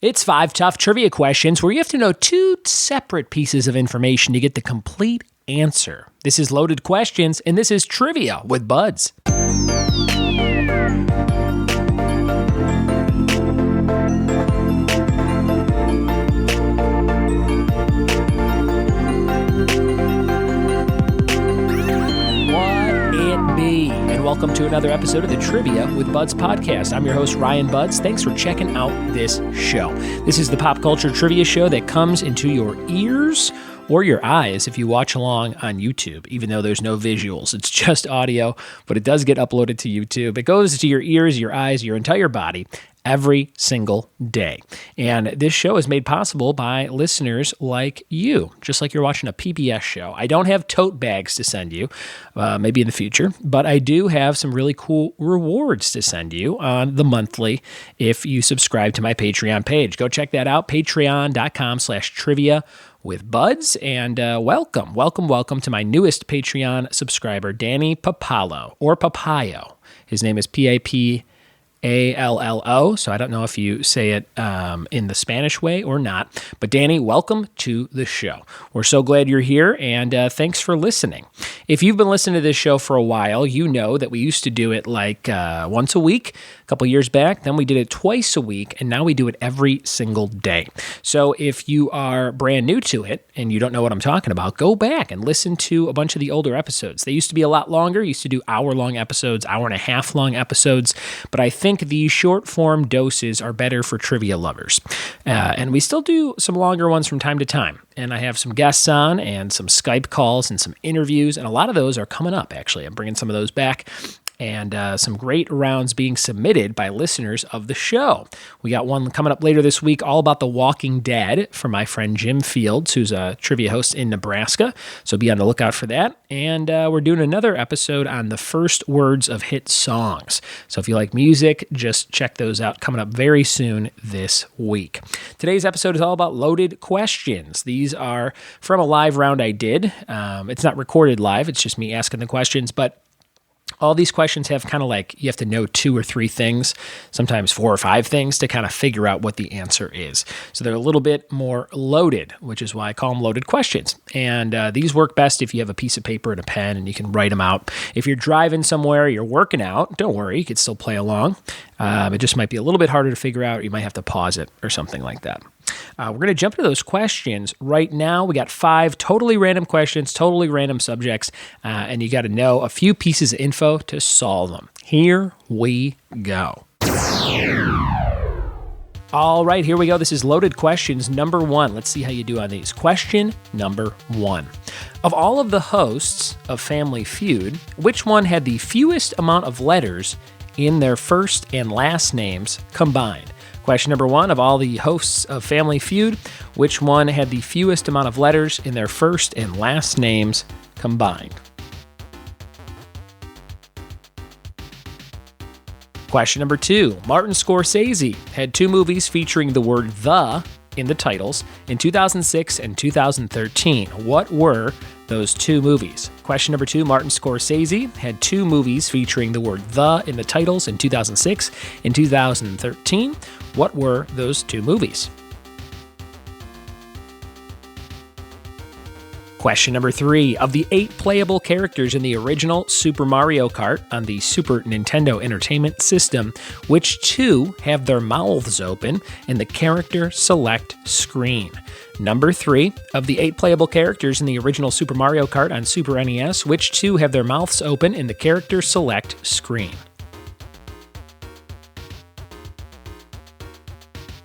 It's 5 tough trivia questions where you have to know 2 separate pieces of information to get the complete answer. This is Loaded Questions, and this is Trivia with Buds. Welcome to another episode of the Trivia with Buds podcast. I'm your host, Ryan Buds. Thanks for checking out this show. This is the pop culture trivia show that comes into your ears or your eyes if you watch along on YouTube, even though there's no visuals. It's just audio, but it does get uploaded to YouTube. It goes to your ears, your eyes, your entire body every single day. And this show is made possible by listeners like you, just like you're watching a PBS show. I don't have tote bags to send you, maybe in the future, but I do have some really cool rewards to send you on the monthly if you subscribe to my Patreon page. Go check that out, patreon.com/trivia with Buds, and welcome to my newest Patreon subscriber, Danny Papallo, or Papayo. His name is Papallo, so I don't know if you say it in the Spanish way or not. But Danny, welcome to the show. We're so glad you're here, and thanks for listening. If you've been listening to this show for a while, you know that we used to do it like once a week a couple years back. Then we did it twice a week, and now we do it every single day. So if you are brand new to it and you don't know what I'm talking about, go back and listen to a bunch of the older episodes. They used to be a lot longer. Used to do hour-long episodes, hour-and-a-half-long episodes, but I think these short-form doses are better for trivia lovers. And we still do some longer ones from time to time. And I have some guests on and some Skype calls and some interviews, and a lot of those are coming up, actually. I'm bringing some of those back. And some great rounds being submitted by listeners of the show. We got one coming up later this week all about The Walking Dead from my friend Jim Fields, who's a trivia host in Nebraska. So be on the lookout for that. And we're doing another episode on the first words of hit songs. So if you like music, just check those out coming up very soon this week. Today's episode is all about loaded questions. These are from a live round I did. It's not recorded live. It's just me asking the questions, but all these questions have kind of like, you have to know 2 or 3 things, sometimes 4 or 5 things to kind of figure out what the answer is. So they're a little bit more loaded, which is why I call them loaded questions. And these work best if you have a piece of paper and a pen and you can write them out. If you're driving somewhere, you're working out, don't worry, you can still play along. It just might be a little bit harder to figure out. You might have to pause it or something like that. We're going to jump into those questions right now. We got 5 totally random questions, totally random subjects, and you got to know a few pieces of info to solve them. Here we go. All right, here we go. This is Loaded Questions number 1. Let's see how you do on these. Question number 1. Of all of the hosts of Family Feud, which one had the fewest amount of letters in their first and last names combined? Question number 1, of all the hosts of Family Feud, which one had the fewest amount of letters in their first and last names combined? Question number 2, Martin Scorsese had 2 movies featuring the word "the" in the titles in 2006 and 2013. What were those 2 movies? Question number 2, Martin Scorsese had 2 movies featuring the word "the" in the titles in 2006 and 2013. What were those 2 movies? Question number 3, of the 8 playable characters in the original Super Mario Kart on the Super Nintendo Entertainment System, which 2 have their mouths open in the character select screen? Number 3, of the 8 playable characters in the original Super Mario Kart on Super NES, which 2 have their mouths open in the character select screen?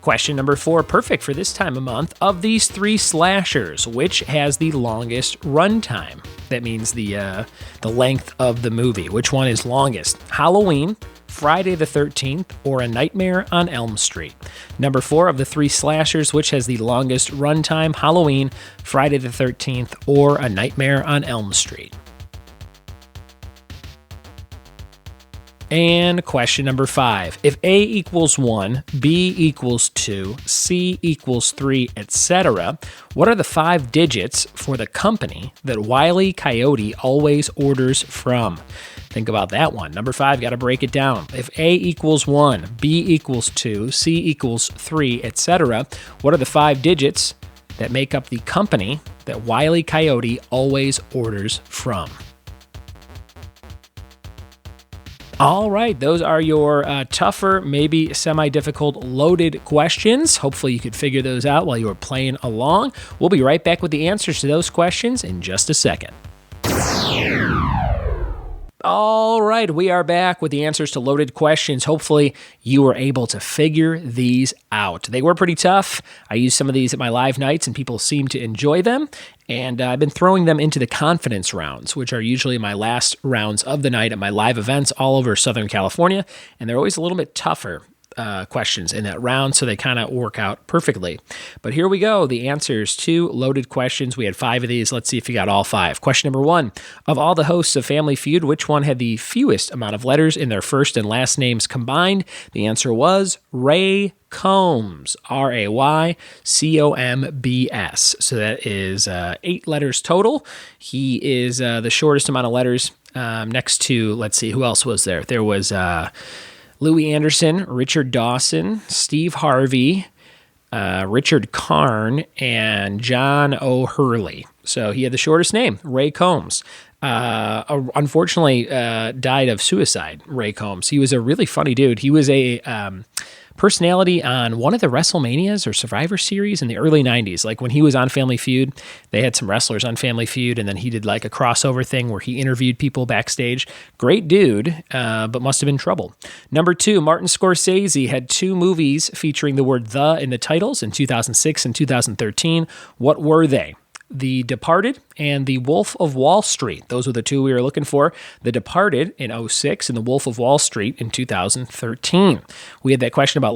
Question number 4, perfect for this time of month. Of these 3 slashers, which has the longest runtime? That means the length of the movie. Which one is longest? Halloween, Friday the 13th, or A Nightmare on Elm Street? Number 4, of the 3 slashers, which has the longest runtime? Halloween, Friday the 13th, or A Nightmare on Elm Street? And question number 5. If A equals 1, B equals 2, C equals 3, etc., what are the 5 digits for the company that Wile E. Coyote always orders from? Think about that one. Number 5, got to break it down. If A equals 1, B equals 2, C equals 3, etc., what are the 5 digits that make up the company that Wile E. Coyote always orders from? All right, those are your tougher, maybe semi-difficult, loaded questions. Hopefully you could figure those out while you were playing along. We'll be right back with the answers to those questions in just a second. All right, we are back with the answers to loaded questions. Hopefully you were able to figure these out. They were pretty tough. I used some of these at my live nights and people seem to enjoy them. And I've been throwing them into the confidence rounds, which are usually my last rounds of the night at my live events all over Southern California. And they're always a little bit tougher questions in that round, so they kind of work out perfectly. But here we go, the answers to loaded questions. We had 5 of these. Let's see if you got all 5. Question number 1, of all the hosts of Family Feud, which one had the fewest amount of letters in their first and last names combined? The answer was Ray Combs, Raycombs. So that is 8 letters total. He is the shortest amount of letters next to, let's see, who else was there? There was Louis Anderson, Richard Dawson, Steve Harvey, Richard Karn, and John O'Hurley. So he had the shortest name, Ray Combs. Unfortunately, died of suicide, Ray Combs. He was a really funny dude. He was a personality on one of the WrestleManias or Survivor Series in the early 90s. Like when he was on Family Feud, they had some wrestlers on Family Feud, and then he did like a crossover thing where he interviewed people backstage. Great dude, but must have been trouble. Number 2, Martin Scorsese had 2 movies featuring the word "the" in the titles in 2006 and 2013. What were they? The Departed and The Wolf of Wall Street. Those were the 2 we were looking for. The Departed in 2006 and The Wolf of Wall Street in 2013. We had that question about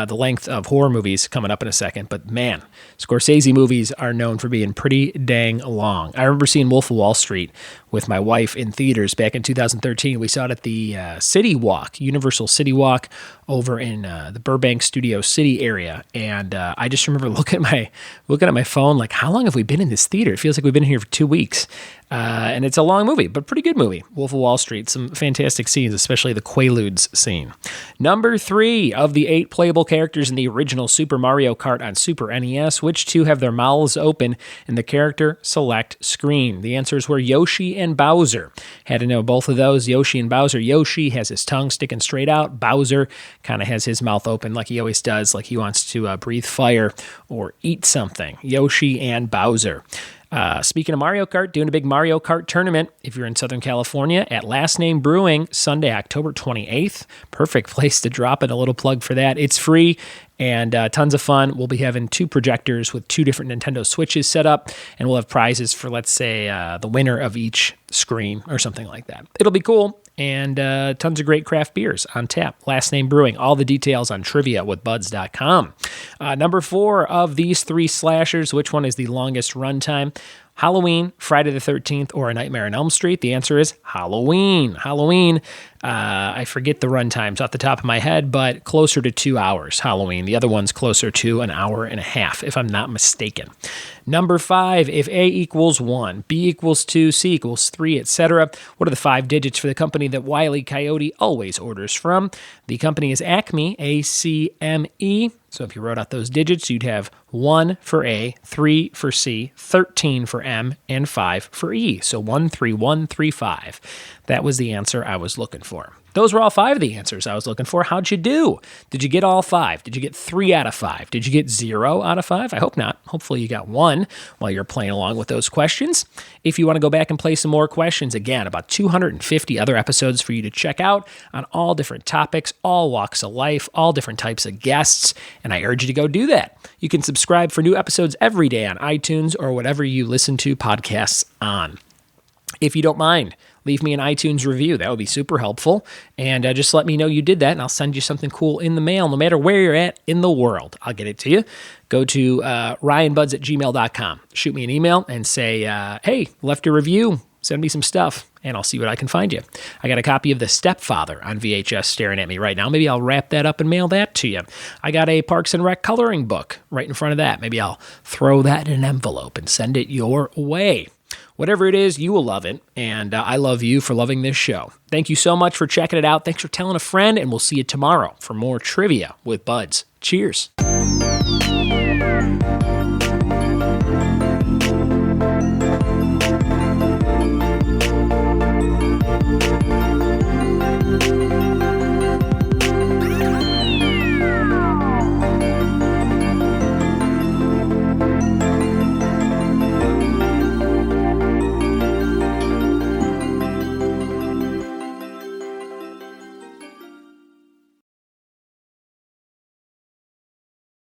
the length of horror movies coming up in a second, but man, Scorsese movies are known for being pretty dang long. I remember seeing Wolf of Wall Street with my wife in theaters back in 2013. We saw it at the City Walk, Universal City Walk over in the Burbank Studio City area, and I just remember looking at my phone like, how long have we been in this theater? It feels like we've been here for 2 weeks. And it's a long movie, but pretty good movie. Wolf of Wall Street, some fantastic scenes, especially the Quaaludes scene. Number 3, of the 8 playable characters in the original Super Mario Kart on Super NES, which 2 have their mouths open in the character select screen? The answers were Yoshi and Bowser. Had to know both of those, Yoshi and Bowser. Yoshi has his tongue sticking straight out. Bowser kind of has his mouth open like he always does, like he wants to breathe fire or eat something. Yoshi and Bowser. Speaking of Mario Kart, doing a big Mario Kart tournament if you're in Southern California at Last Name Brewing, Sunday, October 28th. Perfect place to drop in a little plug for that. It's free and tons of fun. We'll be having 2 projectors with 2 different Nintendo Switches set up, and we'll have prizes for, let's say, the winner of each screen or something like that. It'll be cool. And tons of great craft beers on tap. Last Name Brewing. All the details on triviawithbuds.com. Number 4, of these 3 slashers, which one is the longest runtime? Halloween, Friday the 13th, or A Nightmare on Elm Street? The answer is Halloween. Halloween, I forget the run times off the top of my head, but closer to 2 hours, Halloween. The other one's closer to an hour and a half, if I'm not mistaken. Number 5, if A equals 1, B equals 2, C equals 3, etc., what are the 5 digits for the company that Wile E. Coyote always orders from? The company is Acme, A-C-M-E. So if you wrote out those digits, you'd have 1 for A, 3 for C, 13 for M, and 5 for E. So 13135. That was the answer I was looking for. Those were all 5 of the answers I was looking for. How'd you do? Did you get all 5? Did you get 3 out of 5? Did you get 0 out of 5? I hope not. Hopefully you got 1 while you're playing along with those questions. If you want to go back and play some more questions, again, about 250 other episodes for you to check out on all different topics, all walks of life, all different types of guests, and I urge you to go do that. You can subscribe for new episodes every day on iTunes or whatever you listen to podcasts on. If you don't mind, leave me an iTunes review. That would be super helpful. And just let me know you did that, and I'll send you something cool in the mail, no matter where you're at in the world. I'll get it to you. Go to ryanbuds@gmail.com. Shoot me an email and say, hey, left a review. Send me some stuff, and I'll see what I can find you. I got a copy of The Stepfather on VHS staring at me right now. Maybe I'll wrap that up and mail that to you. I got a Parks and Rec coloring book right in front of that. Maybe I'll throw that in an envelope and send it your way. Whatever it is, you will love it, and I love you for loving this show. Thank you so much for checking it out. Thanks for telling a friend, and we'll see you tomorrow for more Trivia with Buds. Cheers.